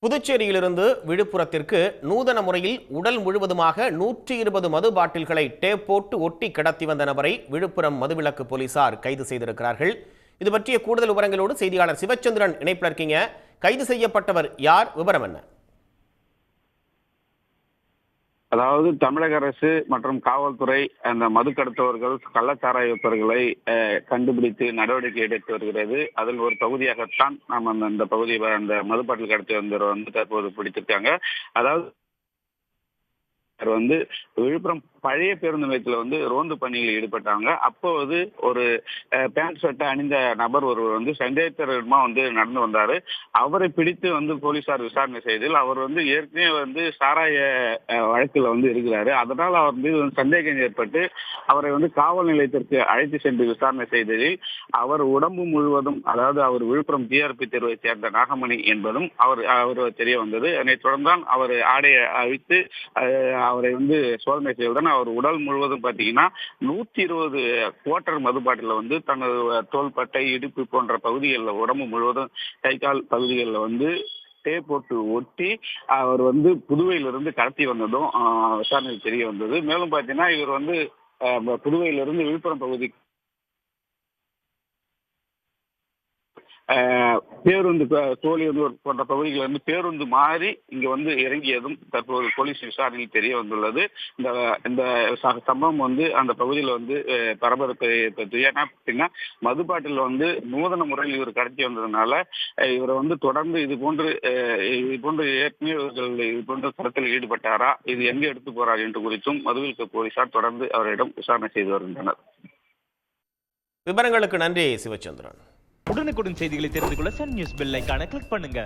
புதுச்சேரியிலிருந்து விழுப்புரத்திற்கு நூதன முறையில் உடல் முழுவதுமாக 120 மது பாட்டில்களை டேப் போட்டு ஒட்டி கடத்தி வந்த நபரை விழுப்புரம் மதுவிலக்கு போலீசார் கைது செய்திருக்கிறார்கள். இது பற்றிய கூடுதல் விவரங்களோடு செய்தியாளர் சிவச்சந்திரன் இணைப்பில் இருக்கீங்க. கைது செய்யப்பட்டவர் யார், விவரம் என்ன? அதாவது தமிழக அரசு மற்றும் காவல்துறை அந்த மது கடத்தவர்கள் கள்ளச்சாராய விற்பவர்களை கண்டுபிடித்து நடவடிக்கை எடுத்து வருகிறது. அதில் ஒரு பகுதியாகத்தான் நாம் அந்த பகுதியை அந்த மதுப்பாட்டில் கடத்தி வந்தவர் வந்து தற்போது பிடித்திருக்காங்க. அதாவது விழுப்புரம் பழைய பேருந்து நிலையத்தில் ரோந்து பணியில் ஈடுபட்டாங்க. அப்போது ஒரு பேண்ட் ஷர்ட்டை அணிந்த நபர் ஒருவர் சந்தேகத்திரமா நடந்து வந்தாரு. அவரை பிடித்து போலீசார் விசாரணை செய்ததில் அவர் ஏற்கனவே சாராய வழக்கில் இருக்கிறாரு. அதனால் அவர் மீது சந்தேகம் ஏற்பட்டு அவரை காவல் நிலையத்திற்கு அழைத்து சென்று விசாரணை செய்ததில் அவர் உடம்பு முழுவதும், அதாவது அவர் விழுப்புரம் டிஆர்பி தெருவை சேர்ந்த நாகமணி என்பதும் அவர் தெரிய வந்தது. அதனைத் தொடர்ந்தான் அவர் ஆடையை அழித்து அவரை சோதனை செய்வதுடன் அவர் உடல் முழுவதும் பார்த்தீங்கன்னா 120 குவார்டர் மதுபாட்டில தனது தோள்பட்டை, இடுப்பு போன்ற பகுதிகளில் உடம்பு முழுவதும் கை கால் பகுதிகளில் டேப் போட்டு ஒட்டி அவர் புதுவையிலிருந்து கடத்தி வந்ததும் விசாரணையில் தெரிய வந்தது. மேலும் பார்த்தீங்கன்னா இவர் புதுவையிலிருந்து விழுப்புரம் பகுதி பேருந்து தோழியூர் போன்ற பகுதிகளில் பேருந்து மாறி இங்க இறங்கியதும் தற்போது போலீஸ் விசாரணையில் தெரிய வந்துள்ளது. இந்த சம்பவம் அந்த பகுதியில் பரபரப்பை ஏற்படுத்தி, ஏன்னா அப்படின்னா மதுப்பாட்டில் நூதன முறையில் இவர் கடத்தி வந்ததுனால இவர் தொடர்ந்து இது போன்று ஏற்கனவே இவர்கள் இது போன்ற தரத்தில் ஈடுபட்டாரா, இது எங்க எடுத்து போறார் என்று குறித்தும் மதுவிலக்கு போலீசார் தொடர்ந்து அவரிடம் விசாரணை செய்து வருகின்றனர். விவரங்களுக்கு நன்றி சிவச்சந்திரன். உடனுக்குடன் செய்திகளை தெரிந்து கொள்ள சன் நியூஸ் பெல் ஐகானை கிளிக் பண்ணுங்க.